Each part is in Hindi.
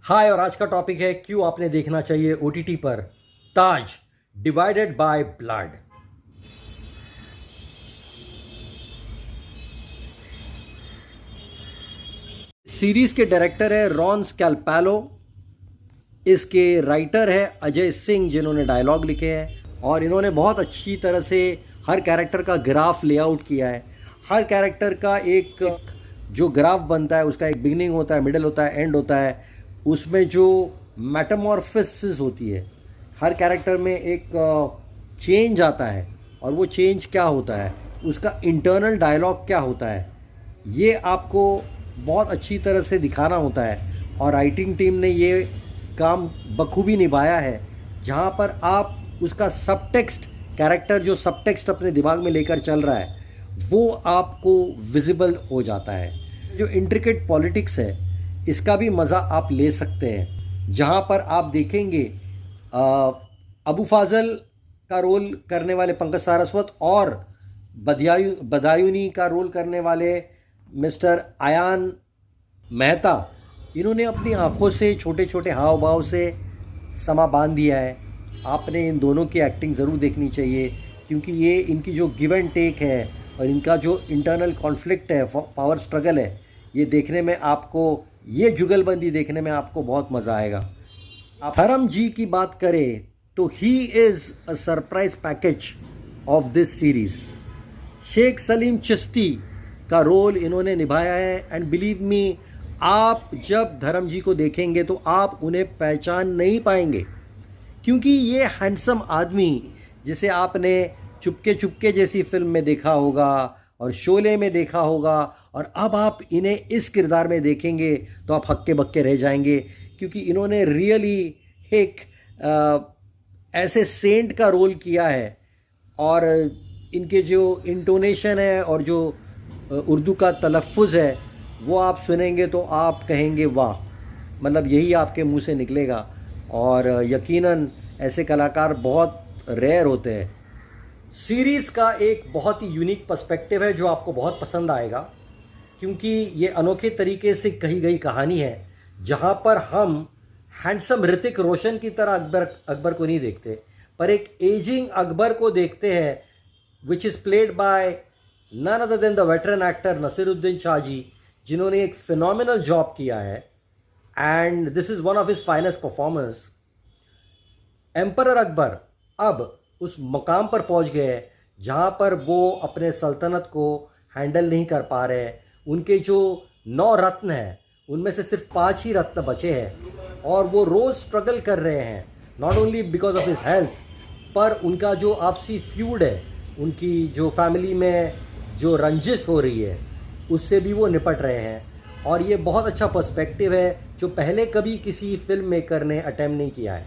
हाय, और आज का टॉपिक है क्यों आपने देखना चाहिए ओटीटी पर ताज डिवाइडेड बाय ब्लड। सीरीज के डायरेक्टर है रॉन स्कैल्पेलो। इसके राइटर है अजय सिंह, जिन्होंने डायलॉग लिखे हैं और इन्होंने बहुत अच्छी तरह से हर कैरेक्टर का ग्राफ लेआउट किया है। हर कैरेक्टर का एक जो ग्राफ बनता है उसका एक बिगिनिंग होता है, मिडिल होता है, एंड होता है। उसमें जो मेटामॉर्फोसिस होती है, हर कैरेक्टर में एक चेंज आता है और वो चेंज क्या होता है, उसका इंटरनल डायलॉग क्या होता है, ये आपको बहुत अच्छी तरह से दिखाना होता है। और राइटिंग टीम ने ये काम बखूबी निभाया है, जहाँ पर आप उसका सब टेक्स्ट, कैरेक्टर जो सब टेक्स्ट अपने दिमाग में लेकर चल रहा है, वो आपको विजिबल हो जाता है। जो इंट्रिकेट पॉलिटिक्स है, इसका भी मज़ा आप ले सकते हैं, जहाँ पर आप देखेंगे अबू फाजल का रोल करने वाले पंकज सारस्वत और बदायूनी का रोल करने वाले मिस्टर आयान मेहता, इन्होंने अपनी आंखों से, छोटे छोटे हाव भाव से समा बांध दिया है। आपने इन दोनों की एक्टिंग ज़रूर देखनी चाहिए, क्योंकि ये इनकी जो गिव एंड टेक है और इनका जो इंटरनल कॉन्फ्लिक्ट है, पावर स्ट्रगल है, ये देखने में आपको, ये जुगलबंदी देखने में आपको बहुत मज़ा आएगा। धर्म जी की बात करें तो he is a surprise package of this series. Sheikh Salim Chishti का रोल इन्होंने निभाया है, एंड बिलीव मी, आप जब धर्म जी को देखेंगे तो आप उन्हें पहचान नहीं पाएंगे, क्योंकि ये हैंडसम आदमी जिसे आपने चुपके चुपके जैसी फिल्म में देखा होगा और शोले में देखा होगा, और अब आप इन्हें इस किरदार में देखेंगे तो आप हक्के बक्के रह जाएंगे, क्योंकि इन्होंने रियली एक ऐसे सेंट का रोल किया है। और इनके जो इंटोनेशन है और जो उर्दू का तलफ़ुज़ है, वो आप सुनेंगे तो आप कहेंगे वाह, मतलब यही आपके मुंह से निकलेगा। और यकीनन ऐसे कलाकार बहुत रेयर होते हैं। सीरीज़ का एक बहुत ही यूनिक पर्सपेक्टिव है जो आपको बहुत पसंद आएगा, क्योंकि ये अनोखे तरीके से कही गई कहानी है, जहाँ पर हम हैंडसम ऋतिक रोशन की तरह अकबर को नहीं देखते, पर एक एजिंग अकबर को देखते हैं, which is played by none other than the veteran actor Naseeruddin Shah ji, जिन्होंने एक फिनोमिनल जॉब किया है, and this is one of his finest performance. Emperor Akbar अब उस मुकाम पर पहुंच गए हैं जहां पर वो अपने सल्तनत को हैंडल नहीं कर पा रहे हैं। उनके जो 9 रत्न हैं, उनमें से सिर्फ 5 ही रत्न बचे हैं, और वो रोज़ स्ट्रगल कर रहे हैं, not only because of his health, पर उनका जो आपसी फ्यूड है, उनकी जो फैमिली में जो रंजिश हो रही है, उससे भी वो निपट रहे हैं। और ये बहुत अच्छा पर्सपेक्टिव है जो पहले कभी किसी फिल्म मेकर ने अटेम्प्ट नहीं किया है।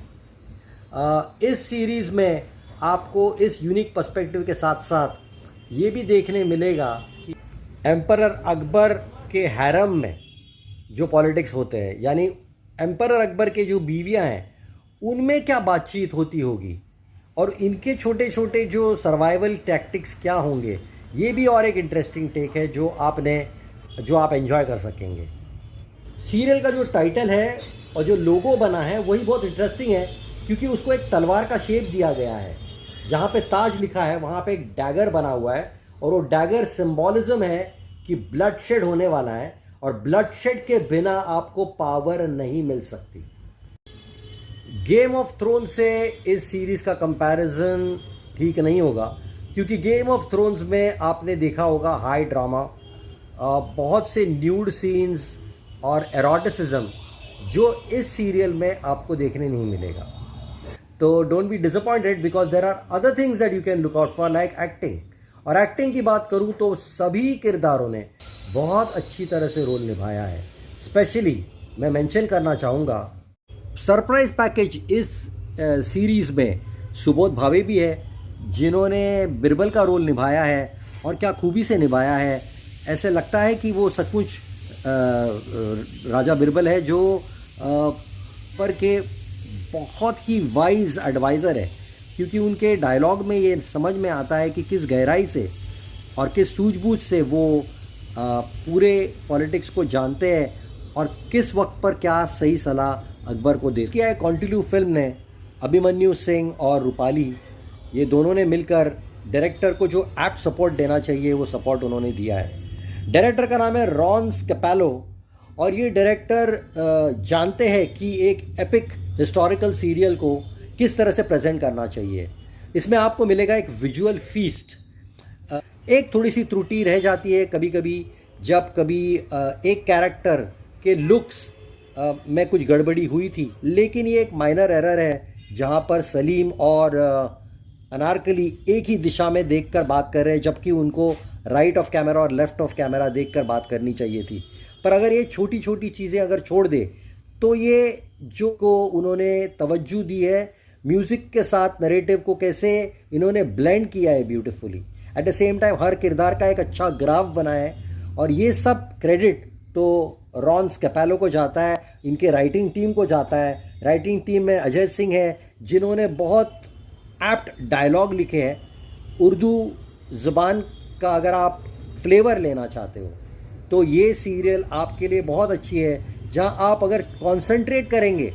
इस सीरीज़ में आपको इस यूनिक पर्सपेक्टिव के साथ साथ ये भी देखने मिलेगा कि एम्परर अकबर के हैरम में जो पॉलिटिक्स होते हैं, यानी एम्परर अकबर के जो बीवियां हैं, उनमें क्या बातचीत होती होगी, और इनके छोटे छोटे जो सर्वाइवल टैक्टिक्स क्या होंगे, ये भी और एक इंटरेस्टिंग टेक है जो आप एंजॉय कर सकेंगे। सीरियल का जो टाइटल है और जो लोगो बना है, वही बहुत इंटरेस्टिंग है, क्योंकि उसको एक तलवार का शेप दिया गया है। जहाँ पे ताज लिखा है, वहाँ पे एक डैगर बना हुआ है, और वो डैगर सिंबॉलिज्म है कि ब्लड शेड होने वाला है, और ब्लड शेड के बिना आपको पावर नहीं मिल सकती। गेम ऑफ थ्रोन्स से इस सीरीज़ का कंपैरिजन ठीक नहीं होगा, क्योंकि गेम ऑफ थ्रोन्स में आपने देखा होगा हाई ड्रामा, बहुत से न्यूड सीन्स और एरोटिसिज्म, जो इस सीरियल में आपको देखने नहीं मिलेगा। तो don't be disappointed, because there are other things that you can look out for, like acting. और एक्टिंग की बात करूं तो सभी किरदारों ने बहुत अच्छी तरह से रोल निभाया है। स्पेशली मैं मेंशन करना चाहूँगा, सरप्राइज पैकेज इस सीरीज़ में सुबोध भावे भी है, जिन्होंने बिरबल का रोल निभाया है, और क्या खूबी से निभाया है। ऐसे लगता है कि वो सचमुच राजा बिरबल है, जो पर के बहुत ही वाइज एडवाइज़र है, क्योंकि उनके डायलॉग में ये समझ में आता है कि किस गहराई से और किस सूझबूझ से वो पूरे पॉलिटिक्स को जानते हैं, और किस वक्त पर क्या सही सलाह अकबर को दे किया है। कॉन्टिन्यू फिल्म ने अभिमन्यु सिंह और रूपाली, ये दोनों ने मिलकर डायरेक्टर को जो एप्ट सपोर्ट देना चाहिए वो सपोर्ट उन्होंने दिया है। डायरेक्टर का नाम है रॉन स्कैपेलो और ये डायरेक्टर जानते हैं कि एक एपिक हिस्टोरिकल सीरियल को किस तरह से प्रेजेंट करना चाहिए। इसमें आपको मिलेगा एक विजुअल फीस्ट। एक थोड़ी सी त्रुटि रह जाती है कभी कभी, जब कभी एक कैरेक्टर के लुक्स में कुछ गड़बड़ी हुई थी, लेकिन ये एक माइनर एरर है जहाँ पर सलीम और अनारकली एक ही दिशा में देखकर बात कर रहे हैं, जबकि उनको राइट ऑफ कैमरा और लेफ्ट ऑफ कैमरा देखकर बात करनी चाहिए थी। पर अगर ये छोटी छोटी चीज़ें अगर छोड़ दे तो ये जो को उन्होंने तवज्जो दी है, म्यूज़िक के साथ नरेटिव को कैसे इन्होंने ब्लेंड किया है beautifully, at the same time हर किरदार का एक अच्छा ग्राफ बनाया है। और ये सब क्रेडिट तो रॉन स्कैपेलो को जाता है, इनके राइटिंग टीम को जाता है। राइटिंग टीम में अजय सिंह है जिन्होंने बहुत एप्ट डायलॉग लिखे हैं। उर्दू ज़बान का अगर आप फ्लेवर लेना चाहते हो तो ये सीरियल आपके लिए बहुत अच्छी है, जहां आप अगर कॉन्सेंट्रेट करेंगे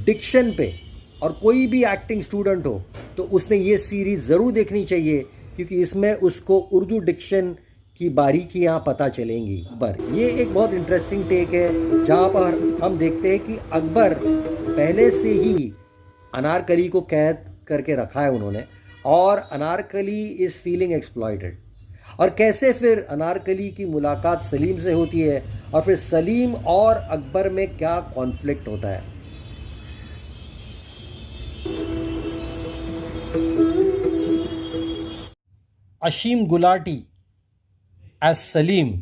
डिक्शन पे, और कोई भी एक्टिंग स्टूडेंट हो तो उसने ये सीरीज़ ज़रूर देखनी चाहिए, क्योंकि इसमें उसको उर्दू डिक्शन की बारीकियाँ पता चलेंगी। अकबर, ये एक बहुत इंटरेस्टिंग टेक है जहाँ पर हम देखते हैं कि अकबर पहले से ही अनारकली को कैद करके रखा है उन्होंने, और अनारकली इज़ फीलिंग एक्सप्लॉइटेड, और कैसे फिर अनारकली की मुलाकात सलीम से होती है, और फिर सलीम और अकबर में क्या कॉन्फ्लिक्ट होता है। अशीम गुलाटी एज सलीम,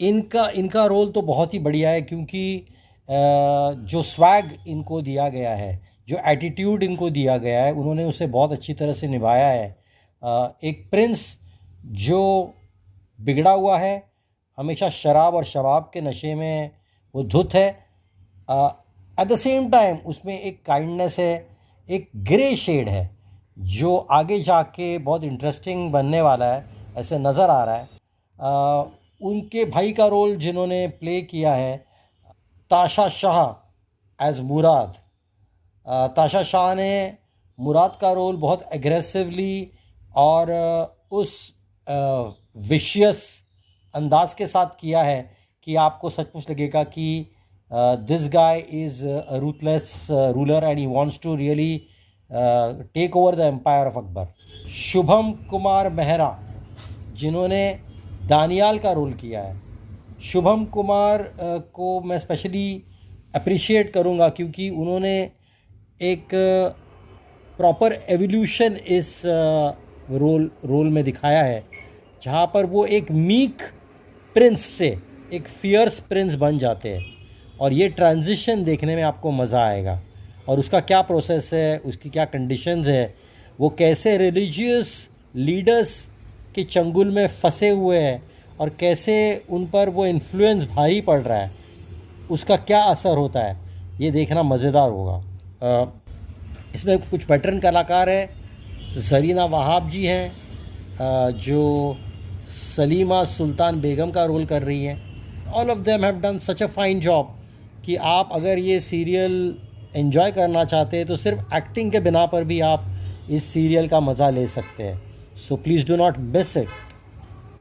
इनका रोल तो बहुत ही बढ़िया है, क्योंकि जो स्वैग इनको दिया गया है, जो एटीट्यूड इनको दिया गया है, उन्होंने उसे बहुत अच्छी तरह से निभाया है। एक प्रिंस जो बिगड़ा हुआ है, हमेशा शराब और शबाब के नशे में वो धुत है, एट द सेम टाइम उसमें एक काइंडनेस है, एक ग्रे शेड है जो आगे जाके बहुत इंटरेस्टिंग बनने वाला है, ऐसे नज़र आ रहा है। उनके भाई का रोल जिन्होंने प्ले किया है, ताशा शाह एज मुराद, ताशा शाह ने मुराद का रोल बहुत एग्रेसिवली और उस विशियस अंदाज के साथ किया है कि आपको सचमुच लगेगा कि this guy is a ruthless ruler and he wants to really take over the empire of Akbar. Shubham Kumar Mehra जिन्होंने दानियाल का रोल किया है, शुभम कुमार को मैं स्पेशली अप्रिशिएट करूँगा, क्योंकि उन्होंने एक प्रॉपर एवोल्यूशन इस रोल में दिखाया है, जहाँ पर वो एक मीक प्रिंस से एक फियर्स प्रिंस बन जाते हैं, और ये ट्रांजिशन देखने में आपको मज़ा आएगा। और उसका क्या प्रोसेस है, उसकी क्या कंडीशंस है, वो कैसे रिलीजियस लीडर्स के चंगुल में फंसे हुए हैं और कैसे उन पर वो इन्फ्लुएंस भारी पड़ रहा है, उसका क्या असर होता है, ये देखना मज़ेदार होगा। इसमें कुछ वेटरन कलाकार हैं, ज़रीना वहाब जी हैं जो सलीमा सुल्तान बेगम का रोल कर रही हैं। All of them have done such a fine job कि आप अगर ये सीरियल एंजॉय करना चाहते हैं तो सिर्फ एक्टिंग के बिना पर भी आप इस सीरियल का मज़ा ले सकते हैं। So please do not miss it.